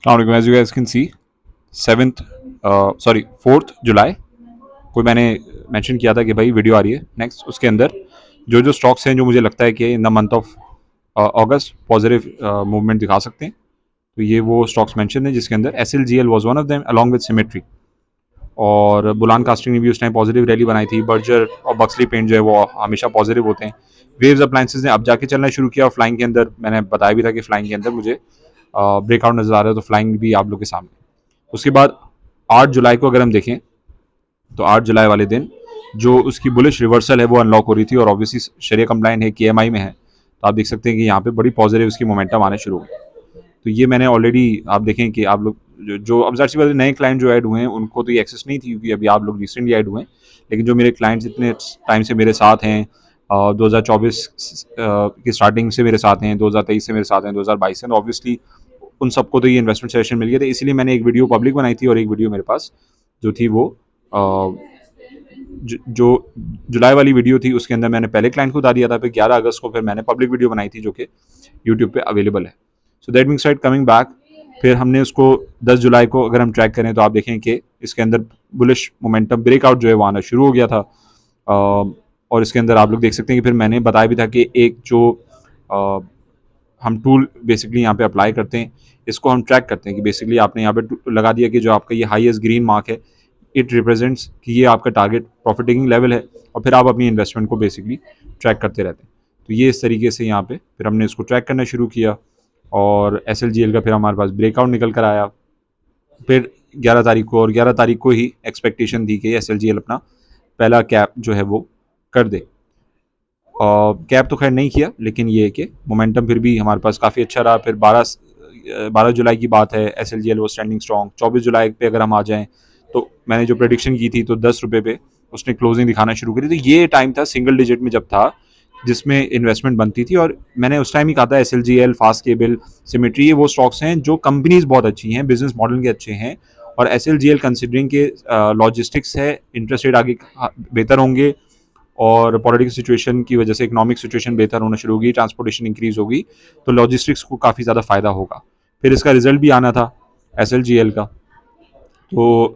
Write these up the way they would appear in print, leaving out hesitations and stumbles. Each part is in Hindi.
As you guys can see, 7th sorry 4th जुलाई को मैंने मेंशन किया था कि भाई वीडियो आ रही है नेक्स्ट, उसके अंदर जो जो स्टॉक्स हैं जो मुझे लगता है कि in the month of August positive movement दिखा सकते हैं, तो ये वो स्टॉक्स मेंशन है जिसके अंदर S L G L was one of them along with symmetry. और बुलान कास्टिंग ने भी उस टाइम पॉजिटिव रैली बनाई थी। बर्जर और बक्सली पेंट जो है वो हमेशा पॉजिटिव होते हैं। वेव्स अप्लायंसेज ने अब जाके चलना शुरू किया और फ्लाइंग के अंदर मैंने बताया भी था कि फ्लाइंग के अंदर मुझे ब्रेकआउट नजर आ रहा है, तो फ्लाइंग भी आप लोग के सामने। उसके बाद 8 जुलाई को अगर हम देखें तो 8 जुलाई वाले दिन जो उसकी बुलिश रिवर्सल है वो अनलॉक हो रही थी और ऑब्वियसली शरिया कंप्लाइन है, के में है, तो आप देख सकते हैं कि यहाँ पे बड़ी पॉजिटिव उसकी मोमेंटम आने शुरू हो गई। तो ये मैंने ऑलरेडी आप देखें कि आप लोग जो अब जाहिर सी बात है नए क्लाइंट जो ऐड हुए हैं उनको तो ये एक्सेस नहीं थी क्योंकि अभी आप लोग रिसेंटली ऐड हुए हैं, लेकिन जो मेरे क्लाइंट्स इतने टाइम से मेरे साथ हैं, 2024 की स्टार्टिंग से मेरे साथ हैं, 2023 से मेरे साथ हैं, 2022 से, ऑब्वियसली उन सबको तो ये इन्वेस्टमेंट सेशन मिल गया था। इसीलिए मैंने एक वीडियो पब्लिक बनाई थी और एक वीडियो मेरे पास जो थी वो जो जुलाई वाली वीडियो थी उसके अंदर मैंने पहले क्लाइंट को बता दिया था। फिर 11 अगस्त को फिर मैंने पब्लिक वीडियो बनाई थी जो कि यूट्यूब पे अवेलेबल है। So that means right coming back, फिर हमने उसको 10 जुलाई को अगर हम ट्रैक करें तो आप देखें कि इसके अंदर बुलिश मोमेंटम ब्रेकआउट जो है वो आना शुरू हो गया था। और इसके अंदर आप लोग देख सकते हैं कि फिर मैंने बताया भी था कि एक जो हम टूल बेसिकली यहाँ पे अप्लाई करते हैं, इसको हम ट्रैक करते हैं कि बेसिकली आपने यहाँ पे लगा दिया कि जो आपका ये हाईएस्ट ग्रीन मार्क है, इट रिप्रेजेंट्स कि ये आपका टारगेट प्रॉफिट टेकिंग लेवल है, और फिर आप अपनी इन्वेस्टमेंट को बेसिकली ट्रैक करते रहते हैं। तो ये इस तरीके से यहाँ पे फिर हमने इसको ट्रैक करना शुरू किया और एस का फिर हमारे पास ब्रेकआउट निकल कर आया। फिर 11 तारीख को, और 11 तारीख को ही एक्सपेक्टेशन थी कि एस अपना पहला कैप जो है वो कर दे। कैप तो खैर नहीं किया, लेकिन ये है कि मोमेंटम फिर भी हमारे पास काफ़ी अच्छा रहा। फिर 12 जुलाई की बात है, एस वो स्टैंडिंग स्ट्रॉन्ग। 24 जुलाई पे अगर हम आ जाएं तो मैंने जो प्रेडिक्शन की थी तो 10 रुपये पे उसने क्लोजिंग दिखाना शुरू करी। तो ये टाइम था सिंगल डिजिट में जब था जिसमें इन्वेस्टमेंट बनती थी, और मैंने उस टाइम ही कहा था एस फास्ट केबल, सिमेट्री, ये वो स्टॉक्स हैं जो कंपनीज बहुत अच्छी हैं, बिजनेस मॉडल के अच्छे हैं। और एस कंसिडरिंग के लॉजिस्टिक्स है, इंटरेस्ट रेट आगे बेहतर होंगे और पॉलिटिकल सिचुएशन की वजह से इकोनॉमिक सिचुएशन बेहतर होना शुरू होगी, ट्रांसपोर्टेशन इंक्रीज होगी, तो लॉजिस्टिक्स को काफ़ी ज़्यादा फायदा होगा। फिर इसका रिजल्ट भी आना था एस का, तो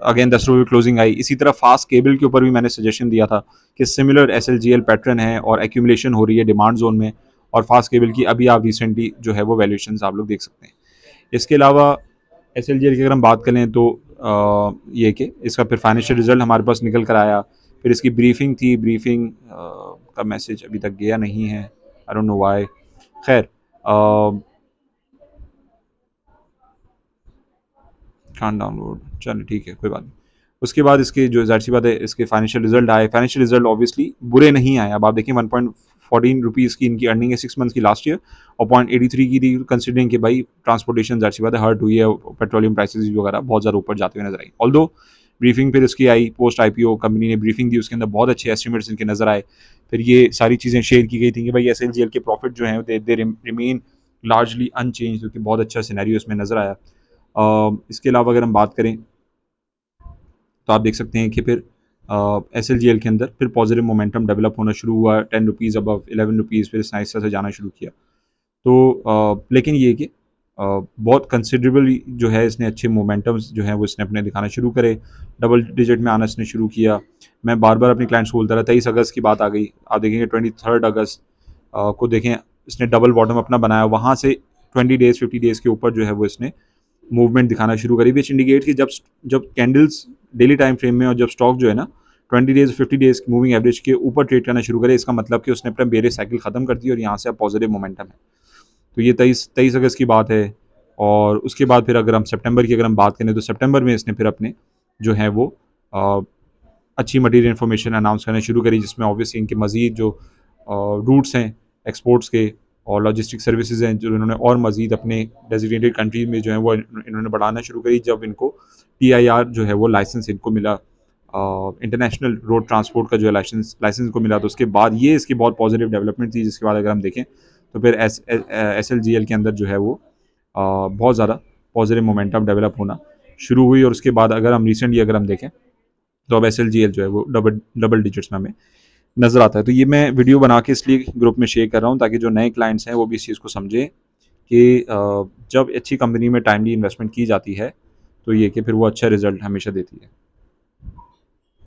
अगेन 10 रुपये क्लोजिंग आई। इसी तरह फास्ट केबल के ऊपर भी मैंने सजेशन दिया था कि सिमिलर एस पैटर्न है और एक्यूमुलेशन हो रही है डिमांड जोन में, और फास्ट केबल की अभी आप रिसेंटली जो है वो वैल्यूएशन आप लोग देख सकते हैं। इसके अलावा एस की अगर हम बात करें तो ये कि इसका फिर फाइनेंशियल रिजल्ट हमारे पास निकल कर आया। फिर इसकी ब्रीफिंग थी, ब्रीफिंग का मैसेज अभी तक गया नहीं है, आई डोंट नो व्हाई। खैर कान डाउनलोड, चलो ठीक है, कोई बात नहीं। उसके बाद इसके जो जाहिर सी बात है इसके फाइनेंशियल रिजल्ट आए। फाइनेंशियल रिजल्ट ऑब्वियसली बुरे नहीं आए। अब आप देखिए 1.14 रुपीज़ की इनकी अर्निंग है 6 मंथ्स की लास्ट ईयर, और 0.83 की थी, कंसिडरिंग कि भाई ट्रांसपोर्टेशन जाहिर सी बात है हर्ट हुई है, पेट्रोलियम प्राइसेस वगैरह बहुत ज़्यादा ऊपर जाते हुए नजर आई। ऑल्दो ब्रीफिंग फिर इसकी आई, पोस्ट IPO कंपनी ने ब्रीफिंग दी, उसके अंदर बहुत अच्छे एस्टिमेट्स इनके नजर आए। फिर ये सारी चीज़ें शेयर की गई थी कि भाई SLGL के प्रॉफिट जो हैं दे रिमेन लार्जली अनचेंज, जो कि बहुत अच्छा सिनेरियो इसमें नजर आया। इसके अलावा अगर हम बात करें तो आप देख सकते हैं कि फिर SLGL के अंदर फिर पॉजिटिव मोमेंटम डेवलप होना शुरू हुआ। 10 रुपीज़ अबव 11 रुपीज़ फिर इस नाइसा से जाना शुरू किया। तो लेकिन ये कि बहुत कंसिडरेबल जो है इसने अच्छे मोमेंटम्स जो है वो इसने अपने दिखाना शुरू करे, डबल डिजिट में आना इसने शुरू किया। मैं बार बार अपने क्लाइंट्स को बोलता रहा, 23 अगस्त की बात आ गई, आप देखेंगे 23 अगस्त को देखें इसने डबल बॉटम अपना बनाया, वहाँ से 20 डेज़ 50 डेज़ के ऊपर जो है वो इसने मूवमेंट दिखाना शुरू करी, विच इंडिकेट कि जब जब कैंडल्स डेली टाइम फ्रेम में और जब स्टॉक जो है ना 20 डेज़ 50 डेज़ मूविंग एवरेज के ऊपर ट्रेड करना शुरू करे, इसका मतलब कि उसने अपना बेरिश साइकिल खत्म कर दी और यहाँ से अब पॉजिटिव मोमेंटम है। तो ये 23 अगस्त की बात है। और उसके बाद फिर अगर हम सितंबर की अगर हम बात करें तो सितंबर में इसने फिर अपने जो है वो अच्छी मटेरियल इन्फॉर्मेशन अनाउंस करना शुरू करी, जिसमें ऑब्वियसली इनके मज़ीद जो रूट्स हैं एक्सपोर्ट्स के और लॉजिस्टिक सर्विसेज हैं जो इन्होंने और मज़ीद अपने डेजिग्नेटेड कंट्री में जो है वो इन्होंने बढ़ाना शुरू करी, जब इनको TIR जो है वो लाइसेंस इनको मिला, इंटरनेशनल रोड ट्रांसपोर्ट का जो है लाइसेंस को मिला। तो उसके बाद ये इसकी बहुत पॉजिटिव डेवलपमेंट थी, जिसके बाद अगर हम देखें तो फिर SLGL के अंदर जो है वो बहुत ज़्यादा पॉजिटिव मोमेंटम डेवलप होना शुरू हुई। और उसके बाद अगर हम रिसेंटली अगर हम देखें तो अब SLGL जो है वो डबल डिजिट्स में हमें नज़र आता है। तो ये मैं वीडियो बना के इसलिए ग्रुप में शेयर कर रहा हूँ ताकि जो नए क्लाइंट्स हैं वो भी इस चीज़ को समझें कि जब अच्छी कंपनी में टाइमली इन्वेस्टमेंट की जाती है, तो ये कि फिर वो अच्छा रिज़ल्ट हमेशा देती है।